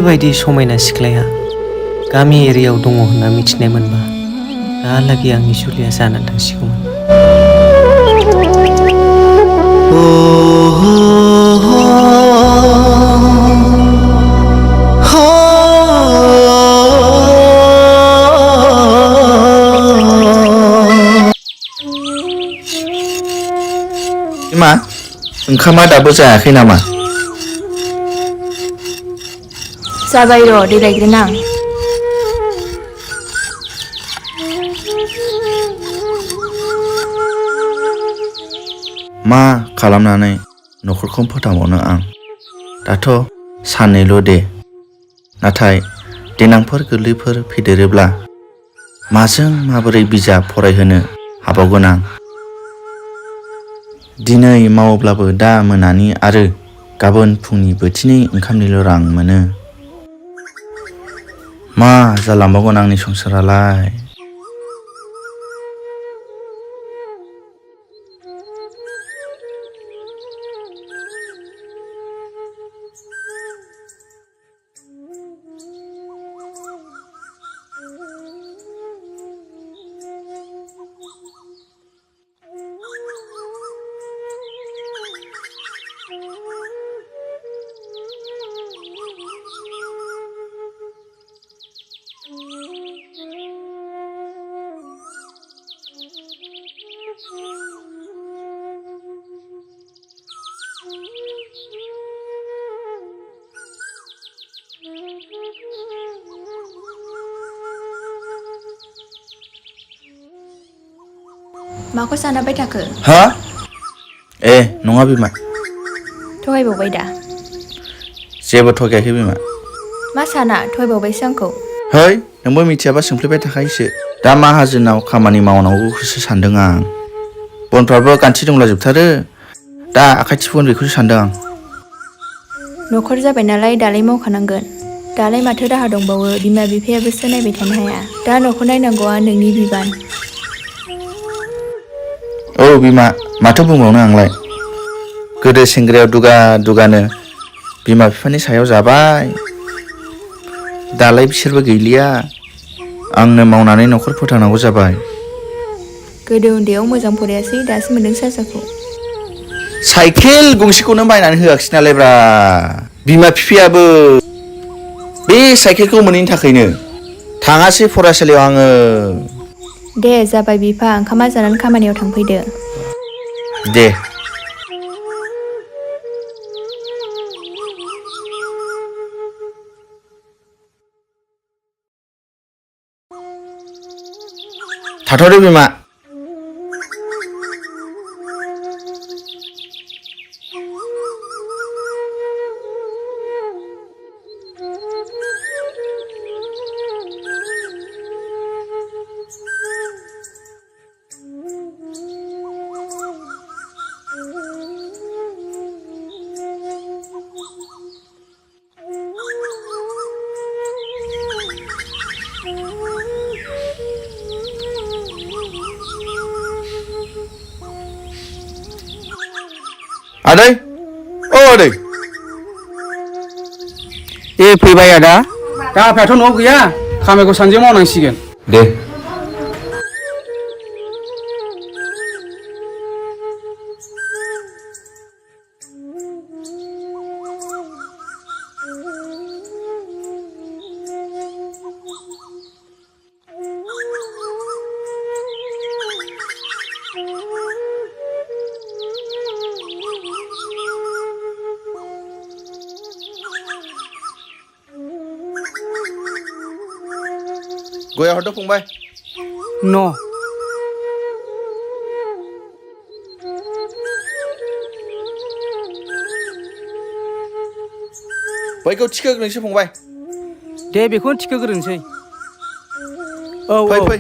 बेफोरबायदि समायना सिख्लाया गामि एरियायाव दङ होनना मिथिनाय मोनबा दाहालागै आंनि जुलिया जानानै थांसिगौमोन। मा ओंखामा दाबो जायाखै नामा? जाबाय र' दै लायग्रोना आं। मा खालामनानै न'खरखौ फोथांबावनो आं? दाथ' साननैल' दे, नाथाय देनांफोर गोरलैफोर फेदेरोब्ला माजों माबोरै बिजाब फरायहोनो हाबावगोन आं? दिनै मावोब्लाबो दा मोनानि आरो गाबोन फुंनि बोथिनै ओंखामनिल' रां मोनो। मा जालांबावगोन आंनि संसारालाय? माखौ सानाबाय थाखो? हा? नङा बिमा। थगायबावबाय दा? जेबो थगायाखै बिमा। मा साना थगायबावबायसो आंखौ? है, नोंबो मिथियाबा सोंफ्लेबाय थाखायोसो। दा माहाजोनाव खामानि मावनांगौखौसो सानदों आं। बनफ्राबो गान्थि दंला जोबथारो। दा आखाइ थिफुगोन बेखौसो सानदों आं। न'खर जाबाय नालाय दालाय मावखानांगोन। दालाय माथो राहा दंबावो? बिमा बिफायाबोसो नायबाय थानो हाया। दा न'खर नायनांगौआ नोंनि बिबान। औ बिमा, माथो बुंबावनो आंलाय। गोदो सेंग्रायाव दुगा दुगानो बिमा बिफानि सायाव जाबाय। दालाय बिसोरबो गैलिया। आंनो मावनानै न'खर फोथांनांगौ जाबाय। गोदो उन्दैयाव मोजां फरायासै, दासो मोनदों साजाखौ। साइकेल गंसेखौनो बायनानै होआखिसै नालायब्रा बिमा बिफायाबो। बे साइकेलखौ मोनैनि थाखायनो थाङासै फरायसालियाव आङो। दे जाबाय बिफा, ओंखामा जानानै खामानियाव थांफैदो। दे। थाथ'दो बिमा। आदै, औ आदै। फैबाय आदा। दा आफायाथ' न'आव गैया, खामानिखौ सानजों मावनांसिगोन। दे। गया हरदो फंबाय। न' बैखौ थिखोग्रोनोसै फंबाय। दे बेखौनो थिखोग्रोनोसै। औ फै औ। फै,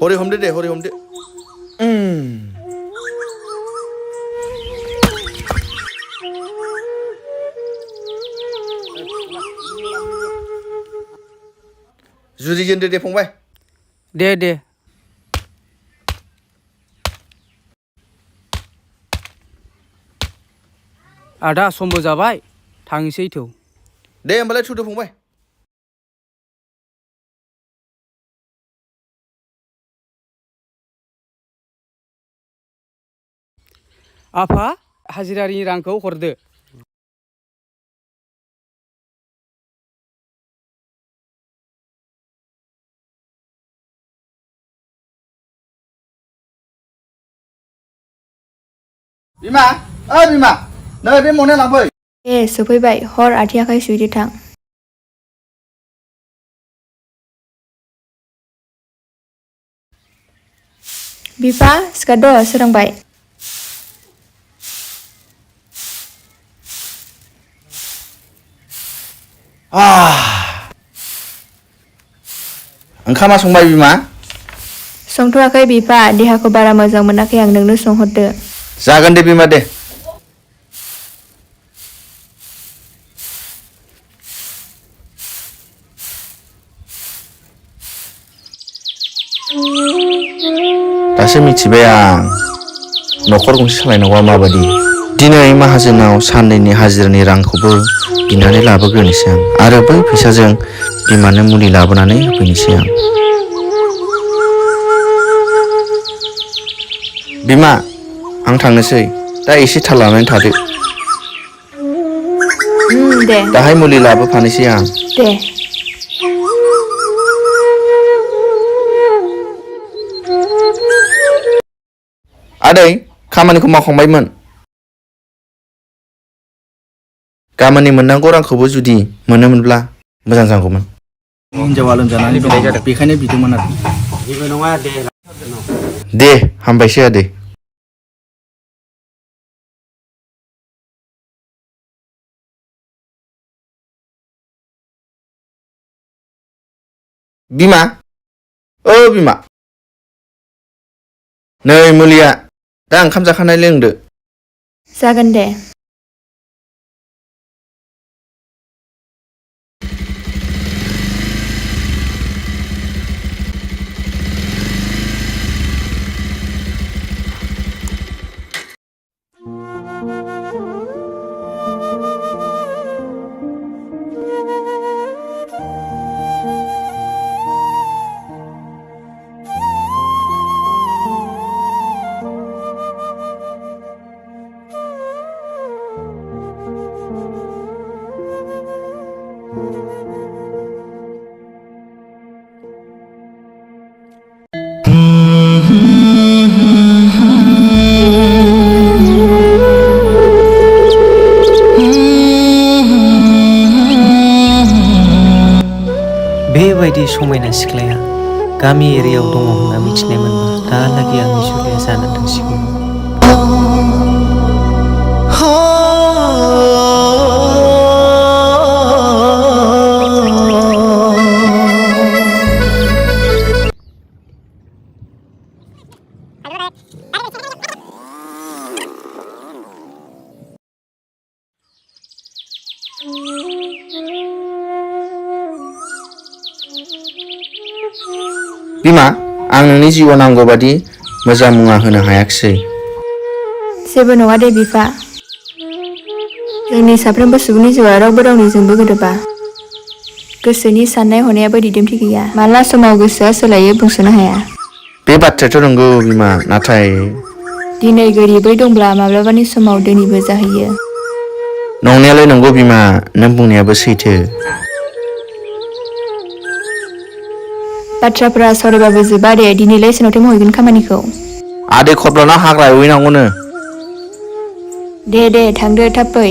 हरै हमदो दे, हरै हमदो। जुरिजेनदो दे फंबाय। दे दे। आदा समबो जाबाय, थांसै थौ। दे होमबालाय थुदो फंबाय। आफा हाजिरानि रांखौ हरदो। बिमा बिमा नै बे मनाया लांफै। सफैबाय हर आथिं आखाइ सुइदो थां। बिफा सिखारद' सोरांबाय। ओंखामा संबाय बिमा? संथ'वाखै बिफा, देहाखौ बारा मोजां मोनाखै आं, नोंनो संहरदो। जागोन दे बिमा दे। दासो मिथिबाय आं न'खर गंसे सालायनांगौआ माबायदि। दिनै माहाजोनाव साननैनि हाजिरानि रांखौबो बिनानै लाबोग्रोनोसै आं आरो बै फैसाजों बिमानो मुलि लाबोनानै होफैनोसै आं। बिमा आं थांनोसै, दा एसे थाल लानानै थादो। दे दाहाय मुलि लाबोफानोसै आं। दे। आदै खामानिखौ मावखांबायमोन। गाबोननि मोननांगौ रांखौबो जुदि मोनोमोनब्ला मोजां जागौमोन। हिनजावा लोमजानानै बिलाइ जादों, बेखायनो बिदोंमोन आरो। जेबो नङा दे। दे हामबायसै आदै। बिमा बिमा नै मुलिया, दा ओंखाम जाखांनाय लोंदो। जागोन दे। बेबायदि समायना सिख्लाया गामि एरियायाव दङ होनना मिथिनाय मोनबा दाहालागै आंनि जुलिया जानानै थांसिगौमोन। बिमा आं नोंनि जिउआव नांगौ बादि मोजां मुवा होनो हायाखिसै। जेबो नङा दे बिफा, जोंनि साफ्रोमबो सुबुंनि जिउआ रावबो रावनिजोंबो गोरोबा। गोसोनि साननाय हनायाबो दिदोमथि गैया, माला समाव गोसोआ सोलायो बुंस'नो हाया। बे बाथ्रायाथ' नंगौ बिमा, नाथाय दिनै गोरिबै दंब्ला माब्लाबानि समाव धोनिबो जाहैयो। नंनायालाय नंगौ बिमा, नों बुंनायाबो सैथो। बाथ्राफोरा सावरायबाबो जोबा दे, दिनैलाय सोनावथो मावहैगोन खामानिखौ? आदै खरब्लाना हाग्रा एवहैनांगौनो। दे दे थांदो, थाब फै।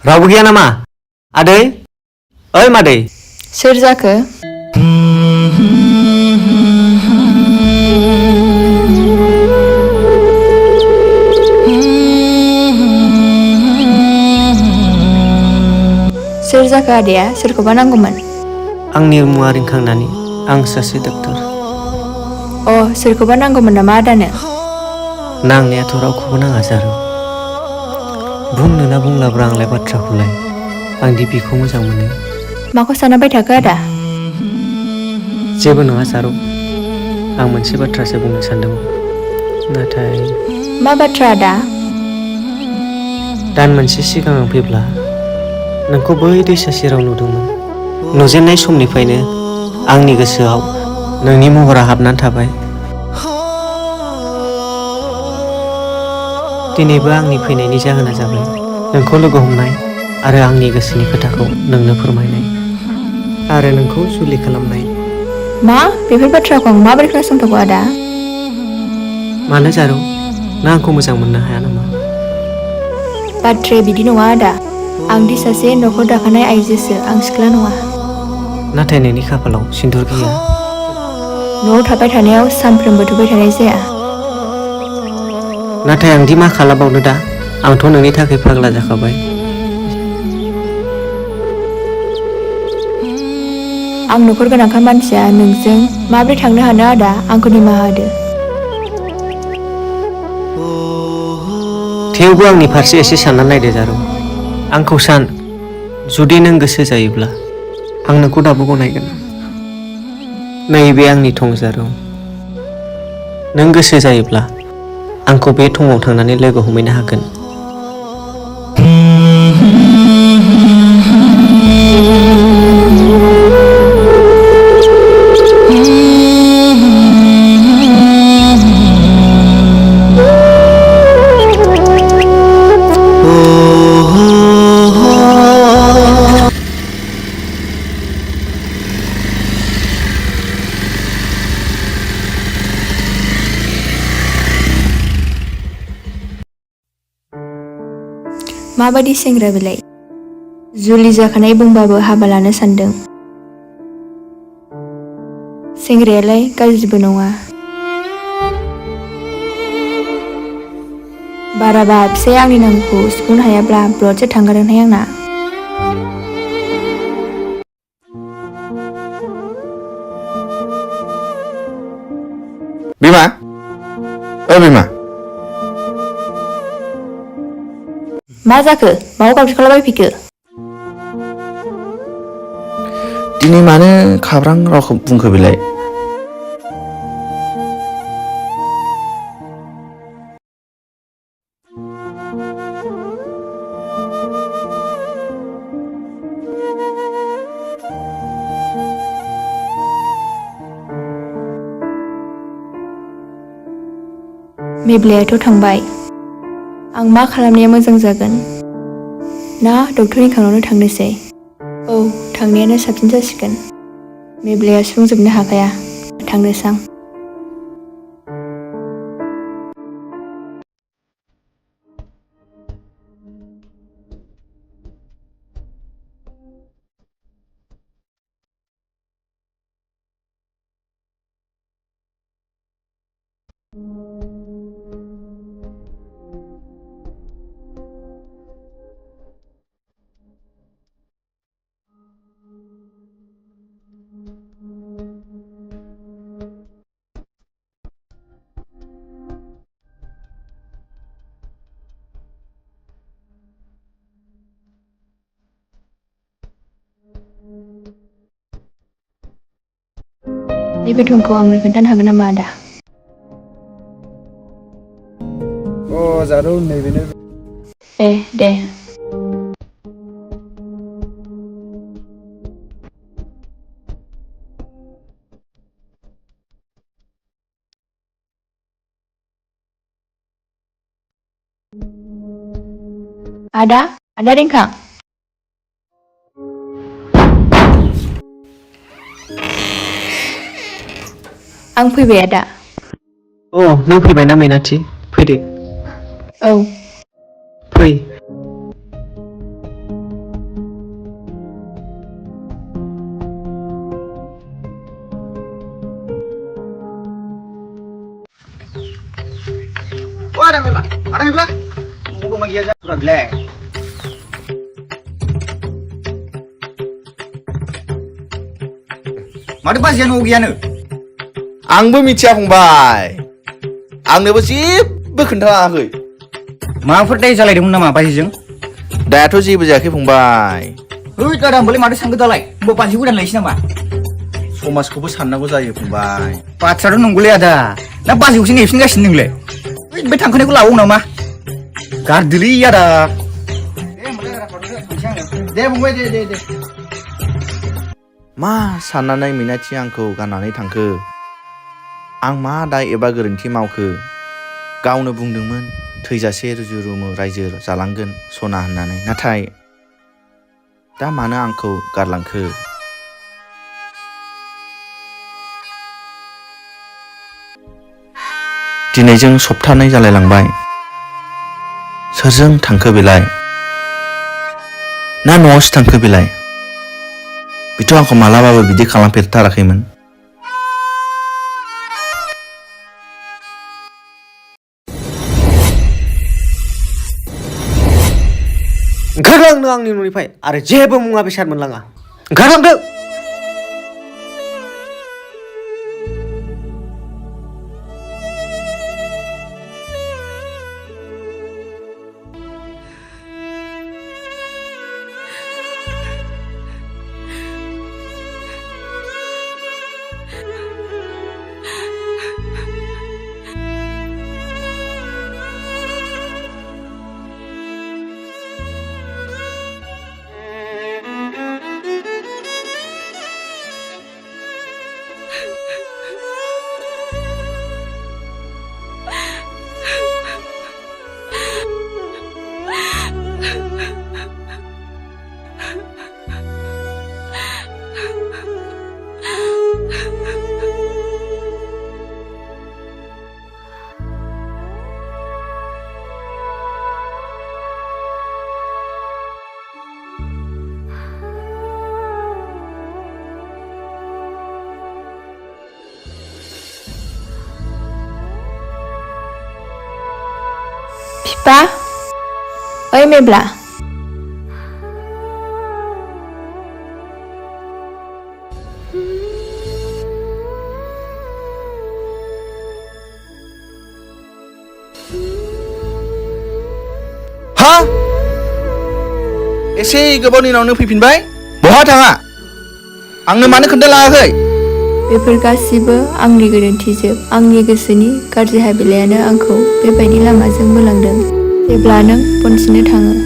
रावबो गैया नामा? आदै, ओइ मादै। सोर जाखो? सोर जाखो आदाया सोरखौबा नांगौमोन आंनि मुङा रिंखांनानै आं सासे डक्टर अ सोरखौबा नांगौमोन नामा आदानो नांनायाथ' रावखौबो नाङा जारौ बुंनो ना बुंलाब्रा आंलाय बाथ्राखौलाय आंदि बिखौ मोजां मोनो माखौ सानबाय थाखो आदा जेबो नङा जारौ आं मोनसे बाथ्रासो बुंनो सानदोंमोन नाथाय मा बाथ्रा आदा दान मोनसे सिगां आं फैब्ला नोंखौ बै दैसा सेराव नुदोंमोन नुजेननाय समनिफ्रायनो आंनि गोसोआव नोंनि महरा हाबनानै थाबाय दिनैबो आंनि फैनायनि जाहोना जाबाय नोंखौ लोगो हमनाय आरो आंनि गोसोनि खोथाखौ नोंनो फोरमायनाय आरो नोंखौ जुलि खालामनाय मा बेफोर बाथ्राखौ आं माबोरै खोनासंथावगौ आदा मानो जारौ नों आंखौ मोजां मोननो हाया नामा बाथ्राया बिदि नङा आदा आंदि सासे न'खर दाखानाय आइजोसो आं सिख्ला नङा नाथाय नोंनि खाफालाव सिन्दुर गैया न'आव थाबाय थानायाव सानफ्रोमबो थुबाय थानाय जाया नाथाय आंदि मा खालामबावनो दा आंथ' नोंनि थाखाय फाग्ला जाखाबाय आं न'खर गोनांखा मानसिया नोंजों माबोरै थांनो हानो आदा आंखौ निमाहा होदो थेवबो आंनि फारसे एसे सानना नायदो जारौ आंखौ सान जुदि नों गोसो जायोब्ला आं नोंखौ दाबो गनायगोन नैबे आंनि थं जारौ नों गोसो जायोब्ला आंखौ बे थंआव थांनानै लोगो हमहैनो हागोन माबायदि सेंग्रा बेलाय जुलि जाखानाय बुंबाबो हाबा लानो सानदों सेंग्रायालाय गाज्रिबो नङा बाराबा फिसाया आंनि नामखौ सुफुंनो हायाब्ला ब्लडसो थांगारगोनहाय आंना बिमा बिमा मा जाखो माबा गाबज्रिखलाबायफैखो दिनै मानो खाब्रां रावखौ बुंखो बेलाय मेब्लायाथ' थांबाय आं मा खालामनाया मोजां जागोन ना डक्टरनि खानावनो थांनोसै औ थांनायानो साबसिन जासिगोन मेब्लाया सुफुंजोबनो हाखाया थांनोसां नैबे थंखौ आंनो खोन्थानो हागोन नामा आदा जारौ नैबेनो दे आदा रिंखां आं फैबाय आदा नों फैबायना मैनाथि फैदो औ फै माथो बाजैया न'आव गैयानो? आंबो मिथिया फंबाय आंनोबो जेबो खोन्थालाङाखै माबाफोर दाय जालायदोंमोन नामा बाजैजों? दाथ' जेबो जायाखै फंबाय ओइ दादा होमबालाय माथो सानखो दालाय? होमबा बाजै गोदान लायसै नामा? समाजखौबो साननांगौ जायो फंबाय बाथ्राथ' नंगौलै आदा ना बाजैखौसो नेफिनगासिनो नोंलाय? बे थांखानायखौ लाबाव नामा? गारदोलै आदा दे फंबाय दे मा साननानै मिनाथि आंखौ गारनानै थांखो आं मा दाय एबा गोरोन्थि मावखो गावनो बुंदोंमोन थैजासे रुजु रुमु रायजो जालांगोन सना होननानै नाथाय दा मानो आंखौ गारलांखो दिनैजों सप्तानै जालायलांबाय सोरजों थांखो बेलाय ना न'आवसो थांखो बेलाय बेथ' आंखौ मालाबाबो बिदि खालामफेरथाराखैमोन ओंखारलांनो आंनि न'निफ्राय आरो जेबो मुवा बेसाद मोनलाङा ओंखारलांदो बिफा ओइ मेब्ला हा एसे गोबावनि उनावनो फैफिनबाय बहा थाङा आंनो मानो खोन्थालाङाखै बेफोर गासिबो आंनि गोरोन्थिजोब आंनि गोसोनि गाज्रि हाबिलायानो आंखौ बेबायदि लामाजों बोलांदों जेब्ला नों बन सिननो थाङो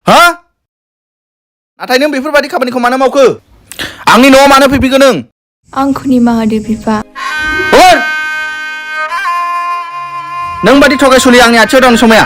हा नाथाय नों बेफोरबायदि खामानिखौ मानो मावखो आंनि न'आव मानो फैफिनखो नों आंखौ निमाहा होदो बिफा हर नों बादि थगायसुलि आंनि आथिङाव दावनो समाया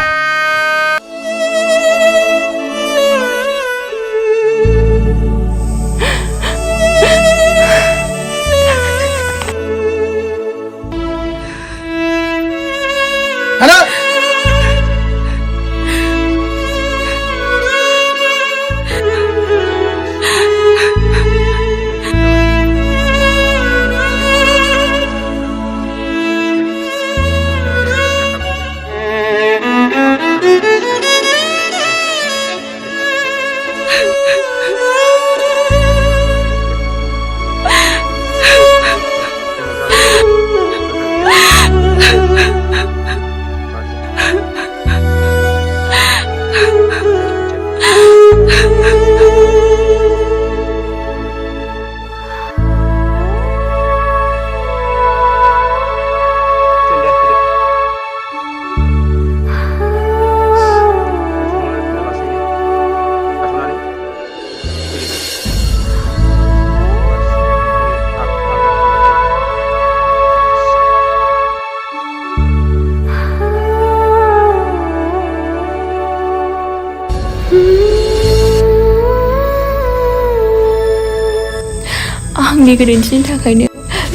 आंनि गोरोन्थिनि थाखायनो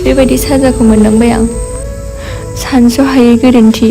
बेबायदि साजाखौ मोननांबाय आं सानस'हायै गोरोन्थि